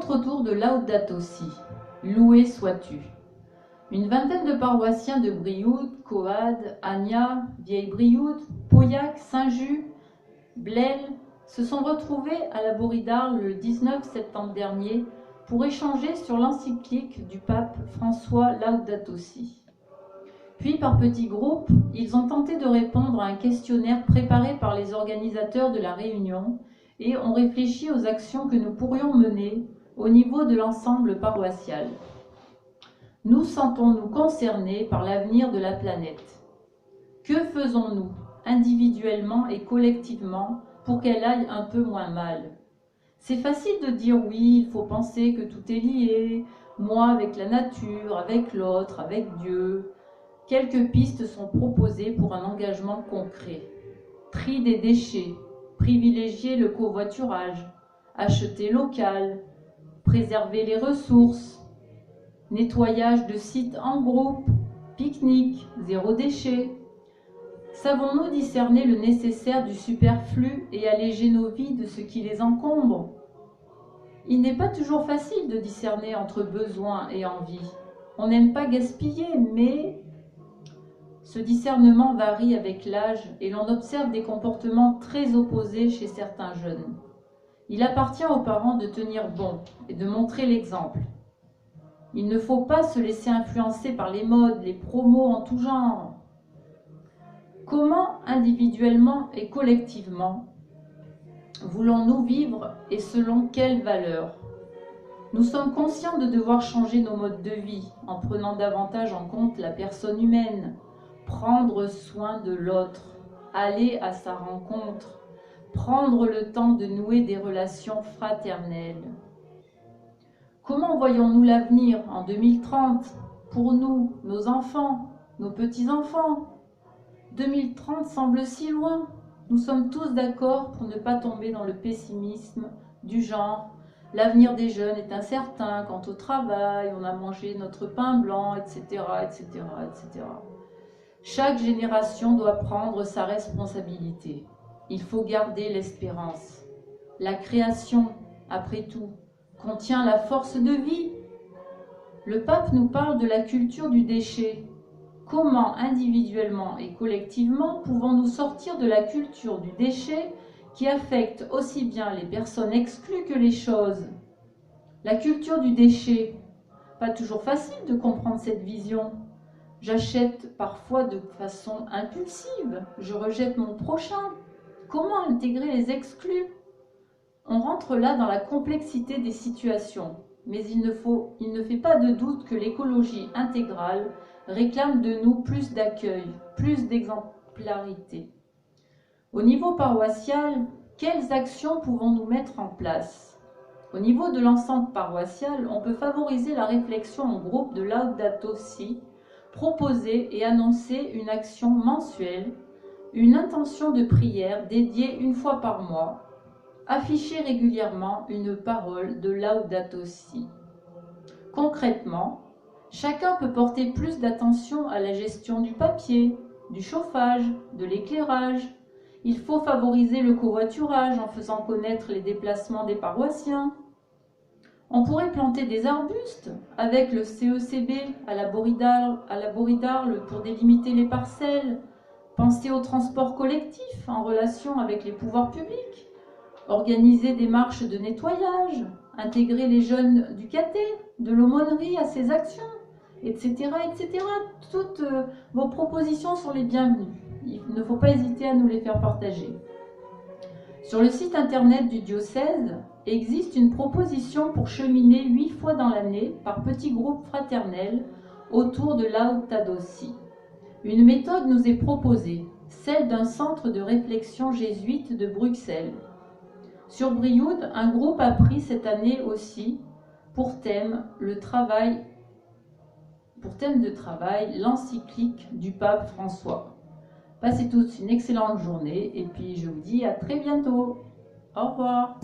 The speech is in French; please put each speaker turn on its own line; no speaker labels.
rencontre autour de Laudato Si, loué sois-tu. Une vingtaine de paroissiens de Brioude, Coade, Agna, Vieille-Brioude, Pauillac, Saint-Just, Blesle se sont retrouvés à la Borie d'Arles le 19 septembre dernier pour échanger sur l'encyclique du pape François Laudato Si. Puis, par petits groupes, ils ont tenté de répondre à un questionnaire préparé par les organisateurs de la réunion et ont réfléchi aux actions que nous pourrions mener au niveau de l'ensemble paroissial. Nous sentons-nous concernés par l'avenir de la planète. Que faisons-nous, individuellement et collectivement, pour qu'elle aille un peu moins mal? C'est facile de dire oui, il faut penser que tout est lié, moi avec la nature, avec l'autre, avec Dieu. Quelques pistes sont proposées pour un engagement concret. Tri des déchets, privilégier le covoiturage, acheter local, préserver les ressources, nettoyage de sites en groupe, pique-nique, zéro déchet. Savons-nous discerner le nécessaire du superflu et alléger nos vies de ce qui les encombre? Il n'est pas toujours facile de discerner entre besoin et envie. On n'aime pas gaspiller, mais ce discernement varie avec l'âge et l'on observe des comportements très opposés chez certains jeunes. Il appartient aux parents de tenir bon et de montrer l'exemple. Il ne faut pas se laisser influencer par les modes, les promos en tout genre. Comment, individuellement et collectivement, voulons-nous vivre et selon quelles valeurs? Nous sommes conscients de devoir changer nos modes de vie en prenant davantage en compte la personne humaine, prendre soin de l'autre, aller à sa rencontre, prendre le temps de nouer des relations fraternelles. Comment voyons-nous l'avenir en 2030 pour nous, nos enfants, nos petits-enfants? 2030 semble si loin. Nous sommes tous d'accord pour ne pas tomber dans le pessimisme du genre « l'avenir des jeunes est incertain quant au travail, on a mangé notre pain blanc, etc. etc., etc. » Chaque génération doit prendre sa responsabilité. Il faut garder l'espérance. La création, après tout, contient la force de vie. Le pape nous parle de la culture du déchet. Comment, individuellement et collectivement, pouvons-nous sortir de la culture du déchet qui affecte aussi bien les personnes exclues que les choses? La culture du déchet, pas toujours facile de comprendre cette vision. J'achète parfois de façon impulsive, je rejette mon prochain. Comment intégrer les exclus? On rentre là dans la complexité des situations, mais il ne fait pas de doute que l'écologie intégrale réclame de nous plus d'accueil, plus d'exemplarité. Au niveau paroissial, quelles actions pouvons-nous mettre en place? Au niveau de l'ensemble paroissial, on peut favoriser la réflexion en groupe de Laudato Si, proposer et annoncer une action mensuelle, une intention de prière dédiée une fois par mois, afficher régulièrement une parole de Laudato Si. Concrètement, chacun peut porter plus d'attention à la gestion du papier, du chauffage, de l'éclairage. Il faut favoriser le covoiturage en faisant connaître les déplacements des paroissiens. On pourrait planter des arbustes avec le CECB à la Borie d'Arles pour délimiter les parcelles, penser au transport collectif en relation avec les pouvoirs publics, organiser des marches de nettoyage, intégrer les jeunes du caté, de l'aumônerie à ces actions, etc. etc. Toutes vos propositions sont les bienvenues. Il ne faut pas hésiter à nous les faire partager. Sur le site internet du diocèse, existe une proposition pour cheminer 8 fois dans l'année par petits groupes fraternels autour de Laudato Si. Une méthode nous est proposée, celle d'un centre de réflexion jésuite de Bruxelles. Sur Brioude, un groupe a pris cette année aussi pour thème de travail l'encyclique du pape François. Passez tous une excellente journée et puis je vous dis à très bientôt. Au revoir.